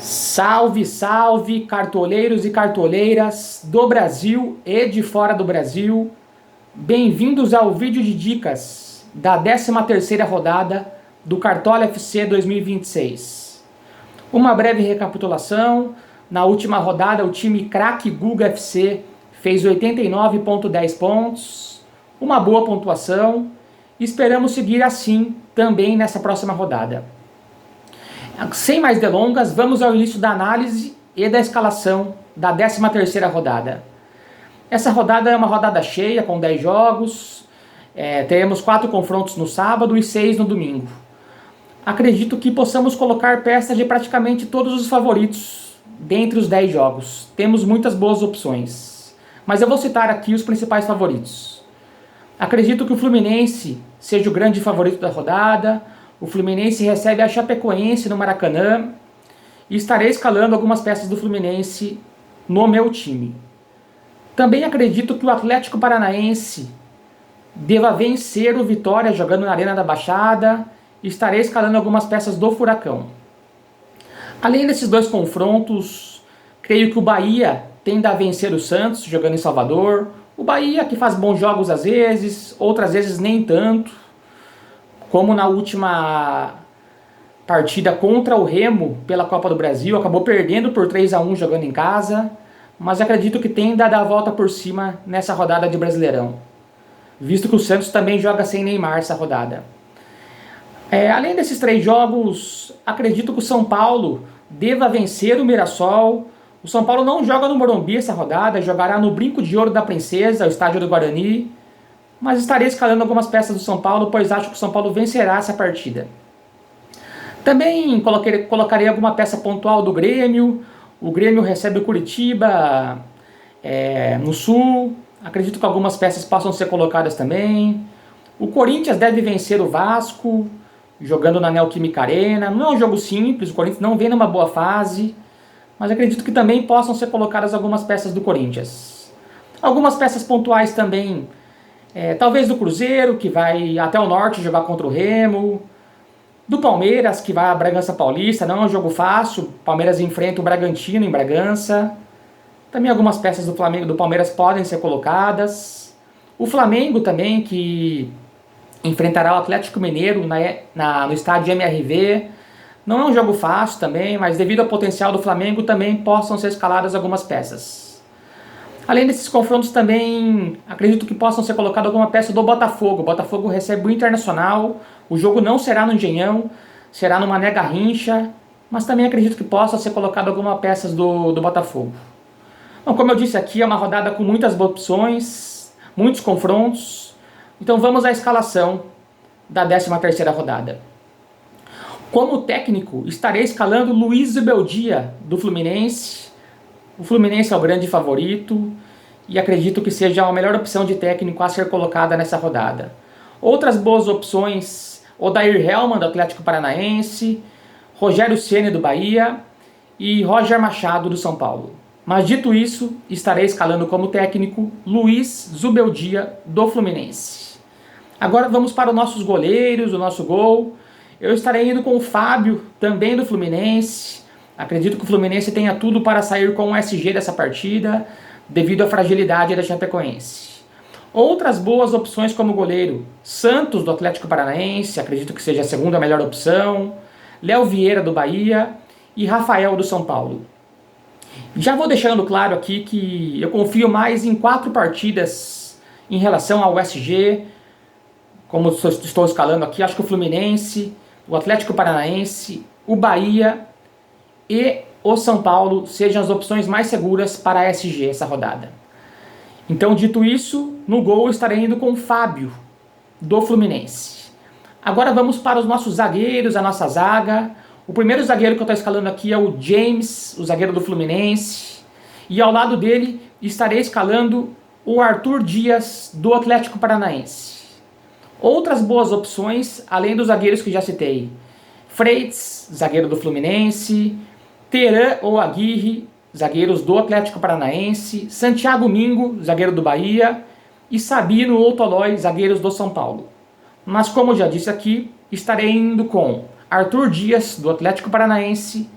Salve, salve, cartoleiros e cartoleiras do Brasil e de fora do Brasil. Bem-vindos ao vídeo de dicas da 13ª rodada do Cartola FC 2026. Uma breve recapitulação. Na última rodada, o time Craque Guga FC fez 89,10 pontos, uma boa pontuação. Esperamos seguir assim também nessa próxima rodada. Sem mais delongas, vamos ao início da análise e da escalação da 13ª rodada. Essa rodada é uma rodada cheia, com 10 jogos, teremos 4 confrontos no sábado e 6 no domingo. Acredito que possamos colocar peças de praticamente todos os favoritos dentre os 10 jogos. Temos muitas boas opções, mas eu vou citar aqui os principais favoritos. Acredito que o Fluminense seja o grande favorito da rodada. O Fluminense recebe a Chapecoense no Maracanã e estarei escalando algumas peças do Fluminense no meu time. Também acredito que o Atlético Paranaense deva vencer o Vitória jogando na Arena da Baixada e estarei escalando algumas peças do Furacão. Além desses dois confrontos, creio que o Bahia tende a vencer o Santos jogando em Salvador. O Bahia que faz bons jogos às vezes, outras vezes nem tanto, como na última partida contra o Remo pela Copa do Brasil, acabou perdendo por 3-1 jogando em casa, mas acredito que tende a dar a volta por cima nessa rodada de Brasileirão, visto que o Santos também joga sem Neymar essa rodada. Além desses 3 jogos, acredito que o São Paulo deva vencer o Mirassol. O São Paulo não joga no Morumbi essa rodada, jogará no Brinco de Ouro da Princesa, o estádio do Guarani, mas estarei escalando algumas peças do São Paulo, pois acho que o São Paulo vencerá essa partida. Também colocarei alguma peça pontual do Grêmio. O Grêmio recebe o Curitiba no Sul. Acredito que algumas peças possam ser colocadas também. O Corinthians deve vencer o Vasco, jogando na Neoquímica Arena. Não é um jogo simples, o Corinthians não vem numa boa fase, mas acredito que também possam ser colocadas algumas peças do Corinthians. Algumas peças pontuais também, talvez do Cruzeiro, que vai até o norte jogar contra o Remo. Do Palmeiras, que vai a Bragança Paulista, não é um jogo fácil. O Palmeiras enfrenta o Bragantino em Bragança. Também algumas peças do Flamengo, do Palmeiras podem ser colocadas. O Flamengo também, que enfrentará o Atlético Mineiro no estádio MRV. Não é um jogo fácil também, mas devido ao potencial do Flamengo também possam ser escaladas algumas peças. Além desses confrontos também, acredito que possam ser colocadas alguma peça do Botafogo. O Botafogo recebe o Internacional, o jogo não será no Engenhão, será no Mané Garrincha, mas também acredito que possa ser colocada alguma peça do Botafogo. Bom, como eu disse aqui, é uma rodada com muitas boas opções, muitos confrontos, então vamos à escalação da 13ª rodada. Como técnico, estarei escalando Luiz Zubeldia, do Fluminense. O Fluminense é o grande favorito e acredito que seja a melhor opção de técnico a ser colocada nessa rodada. Outras boas opções, Odair Hellmann, do Atlético Paranaense, Rogério Ceni, do Bahia e Roger Machado, do São Paulo. Mas dito isso, estarei escalando como técnico Luiz Zubeldia, do Fluminense. Agora vamos para os nossos goleiros, o nosso gol. Eu estarei indo com o Fábio, também do Fluminense. Acredito que o Fluminense tenha tudo para sair com o SG dessa partida, devido à fragilidade da Chapecoense. Outras boas opções como goleiro, Santos, do Atlético Paranaense, acredito que seja a segunda melhor opção, Léo Vieira, do Bahia e Rafael, do São Paulo. Já vou deixando claro aqui que eu confio mais em 4 partidas em relação ao SG, como estou escalando aqui. Acho que o Fluminense, o Atlético Paranaense, o Bahia e o São Paulo sejam as opções mais seguras para a SG essa rodada. Então, dito isso, no gol estarei indo com o Fábio, do Fluminense. Agora vamos para os nossos zagueiros, a nossa zaga. O primeiro zagueiro que eu estou escalando aqui é o James, o zagueiro do Fluminense. E ao lado dele estarei escalando o Arthur Dias, do Atlético Paranaense. Outras boas opções, além dos zagueiros que já citei: Freitas, zagueiro do Fluminense, Teran ou Aguirre, zagueiros do Atlético Paranaense, Santiago Mingo, zagueiro do Bahia, e Sabino ou Tolói, zagueiros do São Paulo. Mas como já disse aqui, estarei indo com Arthur Dias, do Atlético Paranaense,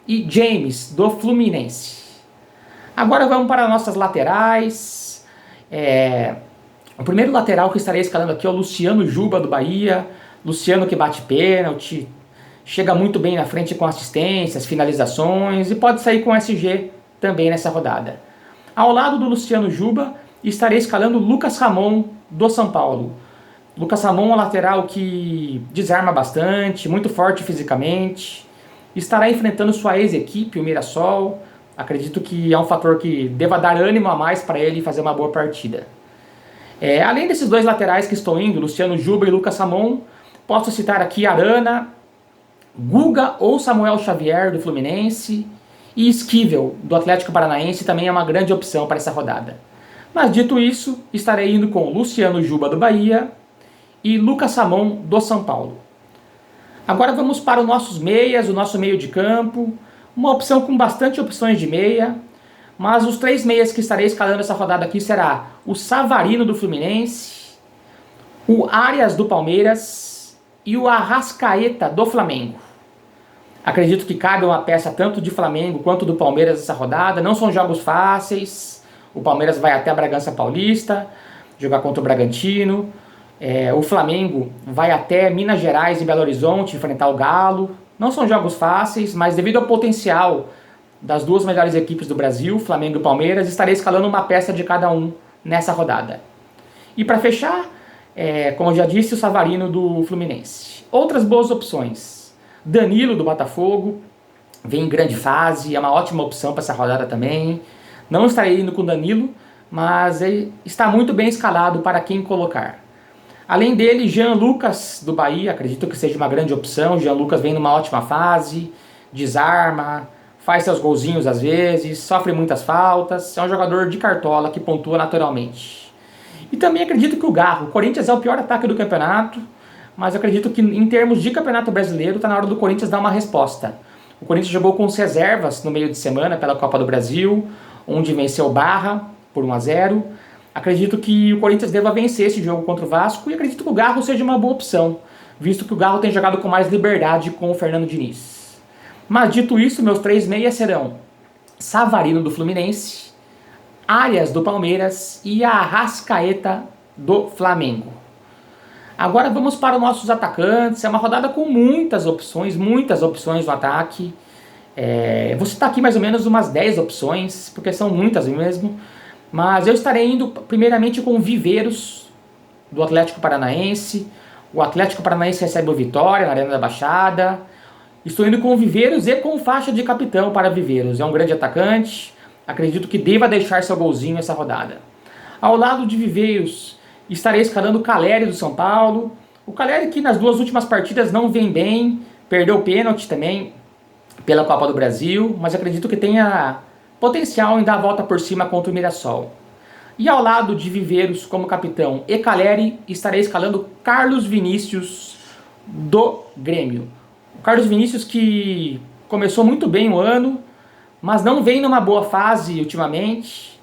e James, do Fluminense. Agora vamos para nossas laterais. O primeiro lateral que estarei escalando aqui é o Luciano Juba, do Bahia. Luciano que bate pênalti, chega muito bem na frente com assistências, finalizações e pode sair com SG também nessa rodada. Ao lado do Luciano Juba, estarei escalando Lucas Ramon, do São Paulo. Lucas Ramon é um lateral que desarma bastante, muito forte fisicamente. Estará enfrentando sua ex-equipe, o Mirassol. Acredito que é um fator que deva dar ânimo a mais para ele fazer uma boa partida. Além desses dois laterais que estou indo, Luciano Juba e Lucas Ramon, posso citar aqui Arana, Guga ou Samuel Xavier, do Fluminense, e Esquivel, do Atlético Paranaense, também é uma grande opção para essa rodada. Mas dito isso, estarei indo com Luciano Juba, do Bahia, e Lucas Ramon, do São Paulo. Agora vamos para os nossos meias, o nosso meio de campo, uma opção com bastante opções de meia, mas os 3 meias que estarei escalando essa rodada aqui será o Savarino, do Fluminense, o Arias, do Palmeiras e o Arrascaeta, do Flamengo. Acredito que cabe uma peça tanto de Flamengo quanto do Palmeiras essa rodada, não são jogos fáceis, o Palmeiras vai até a Bragança Paulista, jogar contra o Bragantino, o Flamengo vai até Minas Gerais e Belo Horizonte enfrentar o Galo. Não são jogos fáceis, mas devido ao potencial das duas melhores equipes do Brasil, Flamengo e Palmeiras, estarei escalando uma peça de cada um nessa rodada. E para fechar, como eu já disse, o Savarino, do Fluminense. Outras boas opções. Danilo, do Botafogo, vem em grande fase, é uma ótima opção para essa rodada também. Não estarei indo com Danilo, mas ele está muito bem escalado para quem colocar. Além dele, Jean Lucas, do Bahia, acredito que seja uma grande opção. Jean Lucas vem numa ótima fase, desarma, faz seus golzinhos às vezes, sofre muitas faltas, é um jogador de cartola que pontua naturalmente. E também acredito que o Garro, o Corinthians é o pior ataque do campeonato, mas acredito que em termos de campeonato brasileiro está na hora do Corinthians dar uma resposta. O Corinthians jogou com as reservas no meio de semana pela Copa do Brasil, onde venceu o Barra por 1-0. Acredito que o Corinthians deva vencer esse jogo contra o Vasco e acredito que o Garro seja uma boa opção, visto que o Garro tem jogado com mais liberdade com o Fernando Diniz. Mas dito isso, meus 3 meias serão Savarino, do Fluminense, Arias, do Palmeiras e a Arrascaeta, do Flamengo. Agora vamos para os nossos atacantes. É uma rodada com muitas opções no ataque. Vou citar aqui mais ou menos umas 10 opções, porque são muitas mesmo. Mas eu estarei indo primeiramente com Viveiros, do Atlético Paranaense. O Atlético Paranaense recebe o Vitória na Arena da Baixada. Estou indo com Viveiros e com faixa de capitão para Viveiros. É um grande atacante. Acredito que deva deixar seu golzinho essa rodada. Ao lado de Viveiros, estarei escalando o Caleri, do São Paulo. O Caleri, que nas 2 últimas partidas não vem bem, perdeu o pênalti também pela Copa do Brasil, mas acredito que tenha potencial em dar a volta por cima contra o Mirassol. E ao lado de Viveiros como capitão e Caleri, estarei escalando Carlos Vinícius, do Grêmio. O Carlos Vinícius que começou muito bem o ano, mas não vem numa boa fase ultimamente,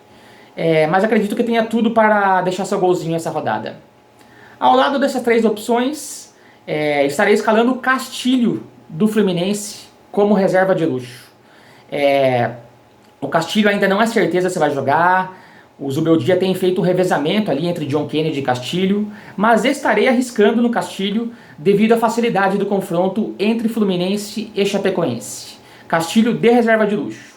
mas acredito que tenha tudo para deixar seu golzinho essa rodada. Ao lado dessas 3 opções, estarei escalando o Castilho, do Fluminense, como reserva de luxo. O Castilho ainda não é certeza se vai jogar. O Zubeldia tem feito um revezamento ali entre John Kennedy e Castilho, mas estarei arriscando no Castilho devido à facilidade do confronto entre Fluminense e Chapecoense. Castilho de reserva de luxo.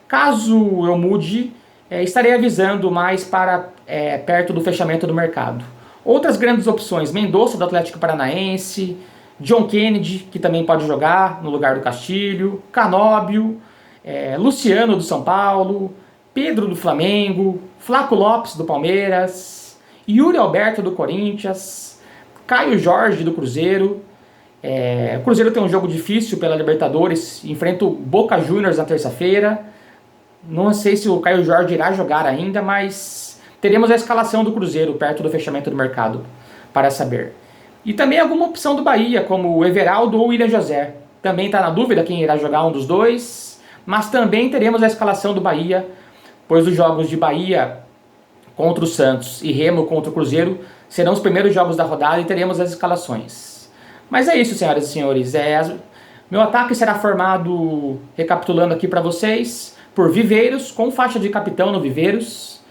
Caso eu mude, estarei avisando mais para perto do fechamento do mercado. Outras grandes opções: Mendonça, do Atlético Paranaense, John Kennedy, que também pode jogar no lugar do Castilho, Canóbio, Luciano, do São Paulo, Pedro, do Flamengo, Flaco Lopes, do Palmeiras, Yuri Alberto, do Corinthians, Caio Jorge, do Cruzeiro. O Cruzeiro tem um jogo difícil pela Libertadores, enfrenta o Boca Juniors na terça-feira. Não sei se o Caio Jorge irá jogar ainda, mas teremos a escalação do Cruzeiro perto do fechamento do mercado para saber. E também alguma opção do Bahia, como o Everaldo ou o William José. Também está na dúvida quem irá jogar um dos dois, mas também teremos a escalação do Bahia, pois os jogos de Bahia contra o Santos e Remo contra o Cruzeiro serão os primeiros jogos da rodada e teremos as escalações. Mas é isso, senhoras e senhores. Meu ataque será formado, recapitulando aqui para vocês, por Viveiros, com faixa de capitão no Viveiros.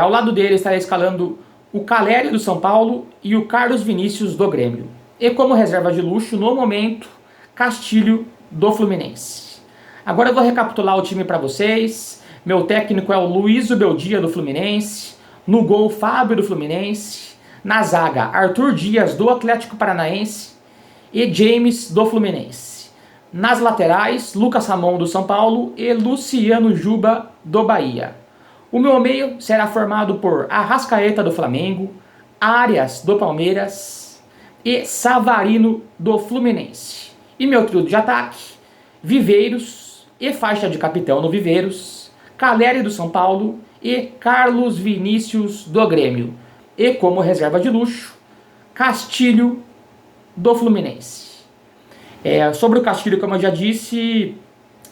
Ao lado dele estarei escalando o Caleri do São Paulo e o Carlos Vinícius do Grêmio. E como reserva de luxo, no momento, Castilho do Fluminense. Agora eu vou recapitular o time para vocês. Meu técnico é o Luiz Beldia do Fluminense. No gol, Fábio do Fluminense. Na zaga, Arthur Dias do Atlético Paranaense e James do Fluminense. Nas laterais, Lucas Ramon do São Paulo e Luciano Juba do Bahia. O meu meio será formado por Arrascaeta do Flamengo, Arias do Palmeiras e Savarino do Fluminense. E meu trio de ataque, Viveiros e faixa de capitão no Viveiros, Caleri do São Paulo e Carlos Vinícius do Grêmio. E como reserva de luxo, Castilho do Fluminense. Sobre o Castilho, como eu já disse,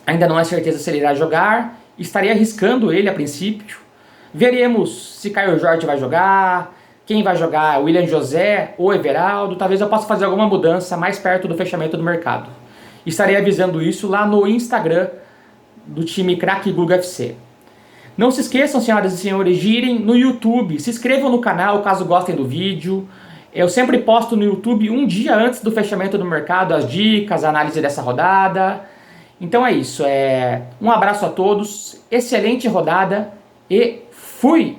ainda não é certeza se ele irá jogar. Estarei arriscando ele a princípio. Veremos se Caio Jorge vai jogar, quem vai jogar, William José ou Everaldo. Talvez eu possa fazer alguma mudança mais perto do fechamento do mercado. Estarei avisando isso lá no Instagram do time Craque Guga FC. Não se esqueçam, senhoras e senhores, de irem no YouTube, se inscrevam no canal caso gostem do vídeo. Eu sempre posto no YouTube um dia antes do fechamento do mercado as dicas, a análise dessa rodada. Então é isso, um abraço a todos, excelente rodada e fui!